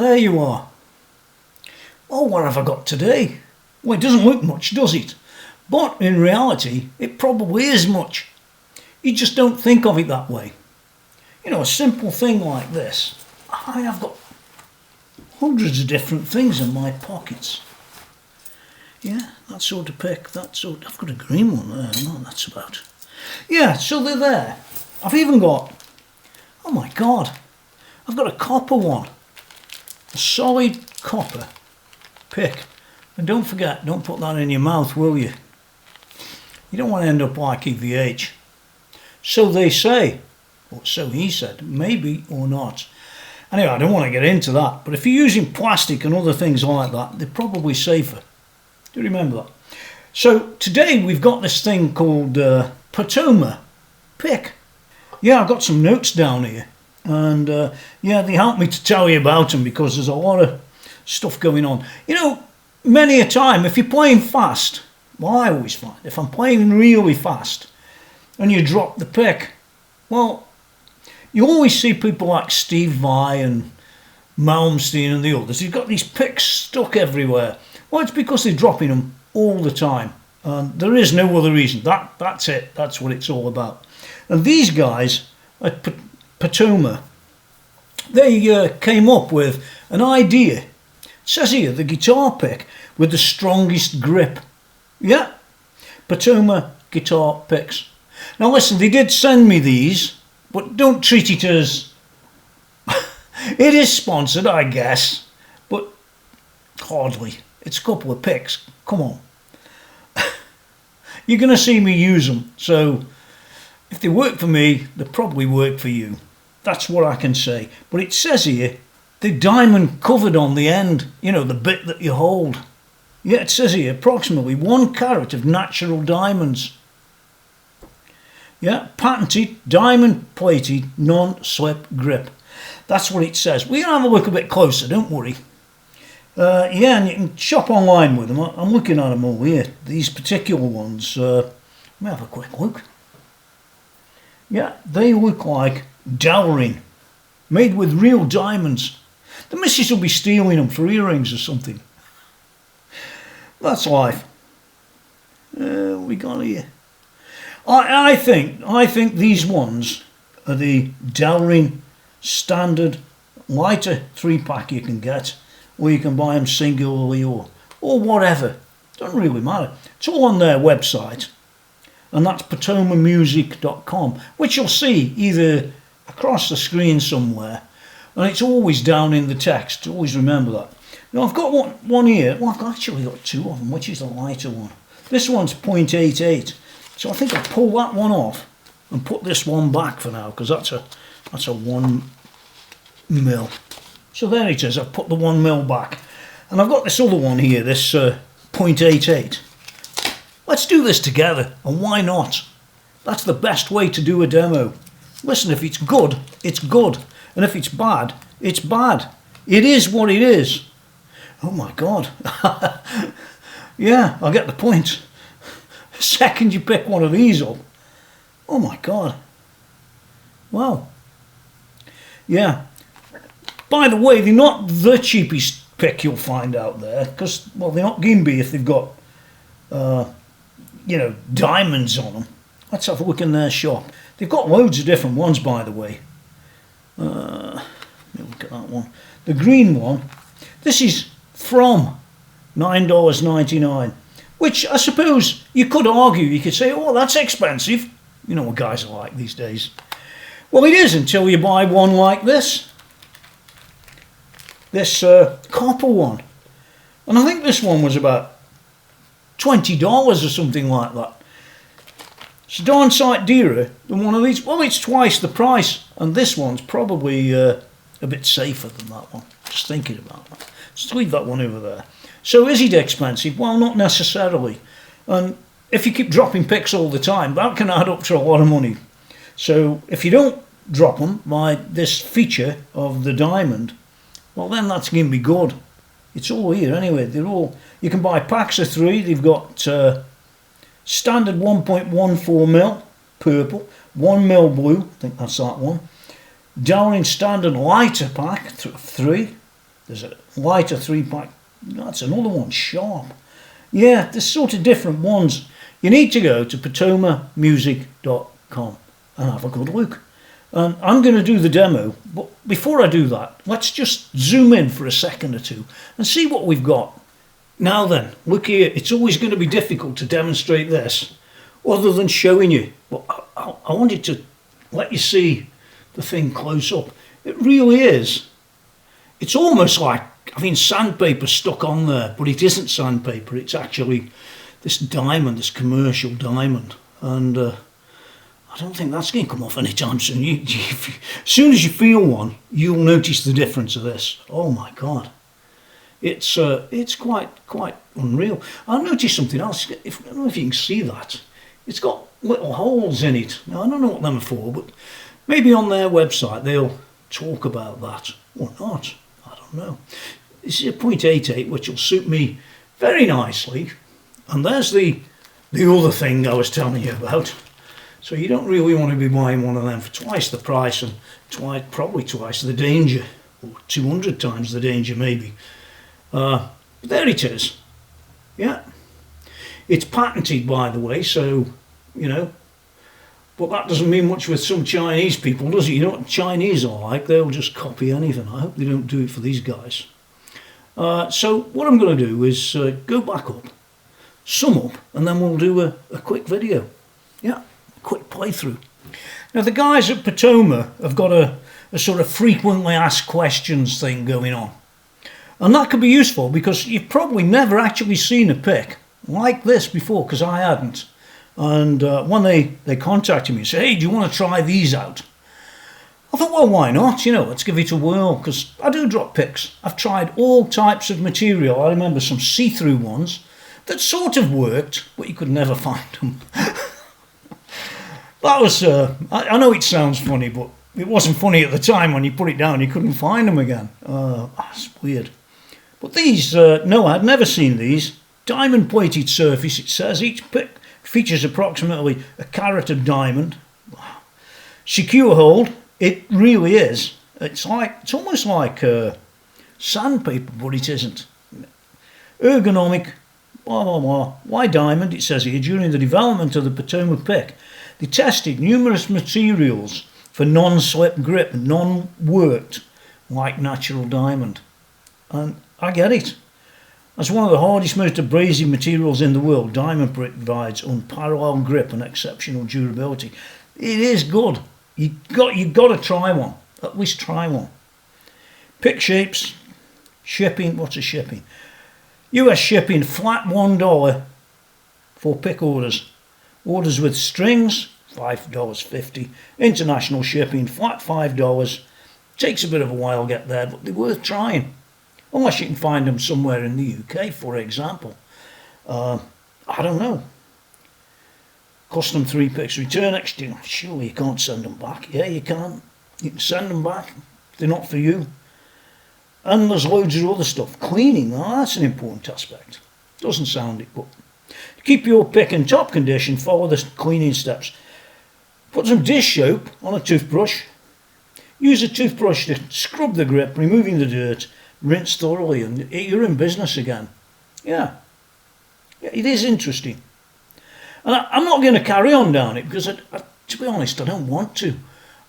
there you are. Well, what have I got today? Well, it doesn't look much, does it? But in reality, it probably is much. You just don't think of it that way. You know, a simple thing like this. I have got hundreds of different things in my pockets. Yeah, that sort of pick, that sort. I've got a green one there, no, that's about. Yeah, so they're there. I've even got, oh my God, I've got a copper one. A solid copper pick. And don't forget, don't put that in your mouth, will you? You don't want to end up like EVH. So they say, or so he said, maybe or not. Anyway, I don't want to get into that, but if you're using plastic and other things like that, they're probably safer. Do you remember that? So today we've got this thing called Patoma pick. Yeah, I've got some notes down here, and yeah, they helped me to tell you about them because there's a lot of stuff going on. You know, many a time, if you're playing fast, well, I always find, if I'm playing really fast and you drop the pick, well, you always see people like Steve Vai and Malmsteen and the others. You've got these picks stuck everywhere. Well, it's because they're dropping them all the time. And there is no other reason. That's it. That's what it's all about. And these guys at Patoma, they came up with an idea. It says here, the guitar pick with the strongest grip. Yeah, Patoma guitar picks. Now listen, they did send me these, but don't treat it as... It is sponsored, I guess, but hardly. It's a couple of picks. Come on. You're going to see me use them, so if they work for me, they probably work for you. That's what I can say. But it says here, the diamond covered on the end, you know, the bit that you hold. Yeah, it says here, approximately 1 carat of natural diamonds. Yeah, patented, diamond-plated, non-slip grip. That's what it says. We're going to have a look a bit closer, don't worry. Yeah, and you can shop online with them. I'm looking at them all here. These particular ones, let me have a quick look. Yeah, they look like dowering, made with real diamonds. The missus will be stealing them for earrings or something. That's life. We got here. I think these ones are the dowering standard lighter 3-pack you can get, or you can buy them singularly or whatever. Doesn't really matter. It's all on their website, and that's patomamusic.com, which you'll see either across the screen somewhere, and it's always down in the text. Always remember that. Now I've got one here. Well, I've actually got 2 of them. Which is the lighter one? This one's 0.88. So I think I'll pull that one off and put this one back for now, because that's a 1 mil. So there it is. I've put the 1 mil back, and I've got this other one here, this 0.88. Let's do this together, and why not? That's the best way to do a demo. Listen, if it's good, it's good, and if it's bad, it's bad. It is what it is. Oh my God. Yeah, I get the point. The second you pick one of these up, oh my God. Wow. Yeah. By the way, they're not the cheapest pick you'll find out there, because, well, they're not Gimby if they've got, you know, diamonds on them. Let's have a look in their shop. They've got loads of different ones, by the way. Let me look at that one. The green one, this is from $9.99, which I suppose you could argue, you could say, oh, that's expensive. You know what guys are like these days. Well, it is until you buy one like this. This copper one. And I think this one was about $20 or something like that. It's a darn sight dearer than one of these. Well, it's twice the price, and this one's probably a bit safer than that one. Just thinking about that. Just leave that one over there. So is it expensive? Well, not necessarily. And if you keep dropping picks all the time, that can add up to a lot of money. So if you don't drop them by this feature of the diamond, well, then that's going to be good. It's all here anyway. They're all. You can buy packs of 3. They've got standard 1.14 mil purple, 1 mil blue. I think that's that one. Dowling standard lighter pack 3. There's a lighter 3-pack. That's another one, sharp. Yeah, there's sort of different ones. You need to go to patomamusic.com and have a good look. And I'm going to do the demo, but before I do that, let's just zoom in for a second or two and see what we've got. Now then, look here, it's always going to be difficult to demonstrate this other than showing you. But I wanted to let you see the thing close up. It really is. It's almost like having sandpaper stuck on there, but it isn't sandpaper. It's actually this diamond, this commercial diamond. And I don't think that's going to come off anytime soon. As soon as you feel one, you'll notice the difference of this. Oh my God. It's quite unreal. I noticed something else. I don't know if you can see that. It's got little holes in it. Now, I don't know what them are for, but maybe on their website they'll talk about that. Or not. I don't know. This is a .88, which will suit me very nicely. And there's the other thing I was telling you about. So you don't really want to be buying one of them for twice the price and probably twice the danger, or 200 times the danger maybe. But there it is. Yeah. It's patented, by the way, so, you know, but that doesn't mean much with some Chinese people, does it? You know what Chinese are like? They'll just copy anything. I hope they don't do it for these guys. So what I'm going to do is go back up, sum up, and then we'll do a quick video. Yeah. Quick playthrough. Now the guys at Patoma have got a sort of frequently asked questions thing going on, and that could be useful because you've probably never actually seen a pick like this before, because I hadn't. And when they contacted me and said, hey, do you want to try these out? I thought, well, why not? You know, let's give it a whirl, because I do drop picks. I've tried all types of material. I remember some see-through ones that sort of worked, but you could never find them. That was, I know it sounds funny, but it wasn't funny at the time. When you put it down, you couldn't find them again. That's weird. But these, no, I'd never seen these. Diamond plated surface, it says. Each pick features approximately a carat of diamond. Secure hold, it really is. It's almost like sandpaper, but it isn't. Ergonomic, blah, blah, blah. Why diamond? It says here, during the development of the Patoma pick, they tested numerous materials for non-slip grip, non-worked, like natural diamond. And I get it. As one of the hardest, most abrasive materials in the world, diamond provides unparalleled grip and exceptional durability. It is good. You've got to try one. At least try one. Pick shapes, shipping. What's a shipping? US shipping, flat $1 for pick orders. Orders with strings, $5.50. International shipping, flat $5. Takes a bit of a while to get there, but they're worth trying. Unless you can find them somewhere in the UK, for example. I don't know. Custom 3 picks, return exchange. Surely you can't send them back. Yeah, you can. You can send them back. They're not for you. And there's loads of other stuff. Cleaning, that's an important aspect. Doesn't sound it, but to keep your pick in top condition, follow the cleaning steps. Put some dish soap on a toothbrush. Use a toothbrush to scrub the grip, removing the dirt. Rinse thoroughly, and you're in business again. Yeah, it is interesting. And I'm not going to carry on down it because, to be honest, I don't want to.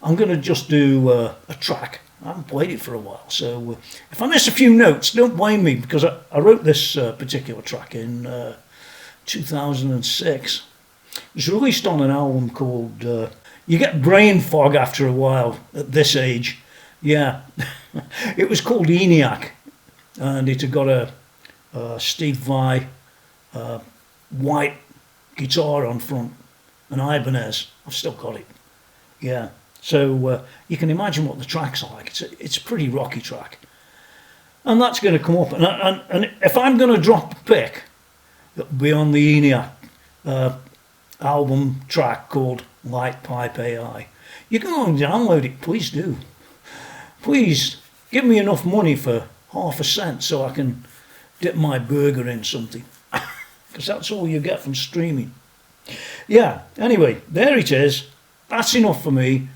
I'm going to just do a track. I haven't played it for a while, so if I miss a few notes, don't blame me, because I wrote this particular track in 2006. It was released on an album called You Get Brain Fog After a While at this age. Yeah, it was called ENIAC, and it had got a Steve Vai white guitar on front, an Ibanez. I've still got it. Yeah, so you can imagine what the track's like. It's a pretty rocky track, and that's going to come up. And if I'm going to drop a pick, it'll be on the ENIAC album track called Lightpipe AI. You can go and download it, please do. Please give me enough money for half a cent so I can dip my burger in something, because that's all you get from streaming. Yeah, anyway, there it is. That's enough for me.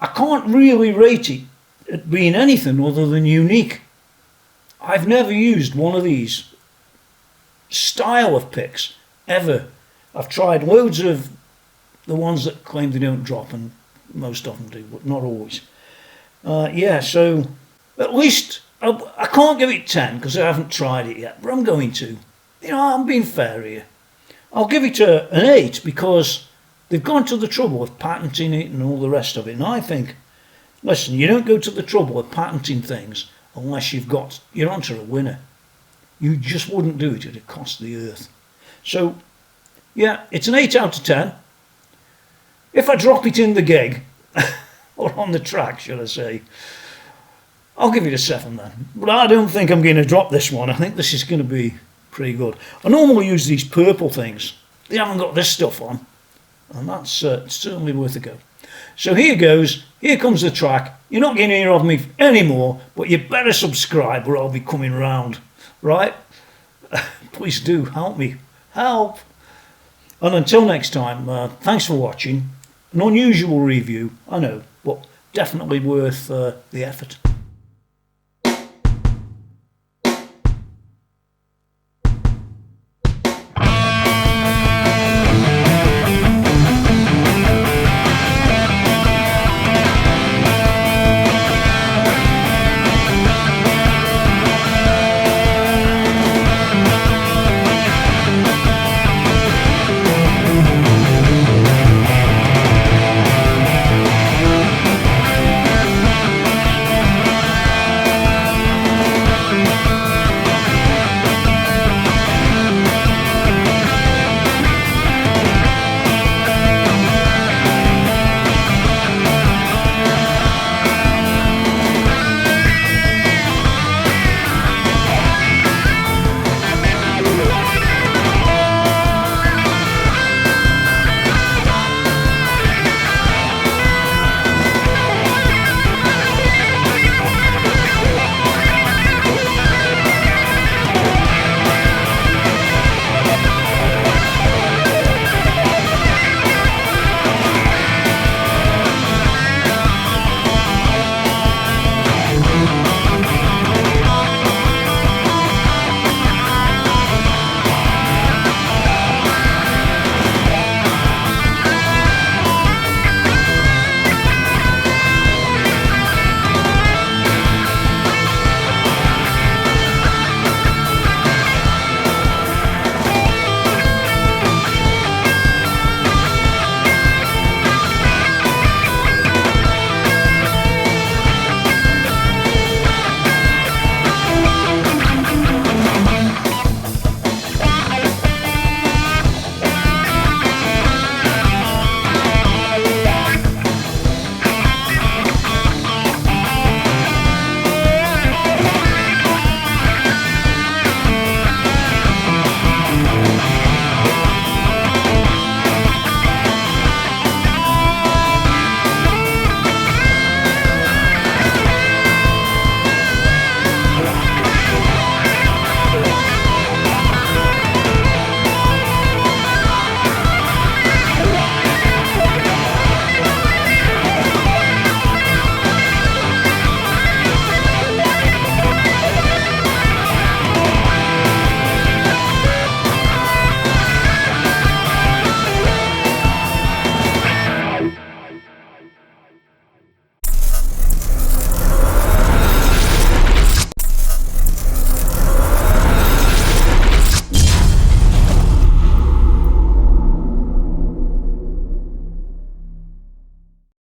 I can't really rate it at being anything other than unique. I've never used one of these style of picks ever. I've tried loads of the ones that claim they don't drop, and most of them do, but not always. Yeah, so at least I can't give it 10 because I haven't tried it yet, but I'm going to. You know, I'm being fair here. I'll give it an 8 because they've gone to the trouble of patenting it and all the rest of it. And I think, listen, you don't go to the trouble of patenting things unless you're onto a winner. You just wouldn't do it. It'd cost the earth. So, yeah, it's an 8 out of 10. If I drop it in the gig, or on the track, should I say, I'll give it a 7 then. But I don't think I'm going to drop this one. I think this is going to be pretty good. I normally use these purple things. They haven't got this stuff on, and that's certainly worth a go. So here goes. Here comes the track. You're not going to hear of me anymore, but you better subscribe or I'll be coming round. Right? Please do help me. Help! And until next time, thanks for watching. An unusual review, I know, but definitely worth the effort.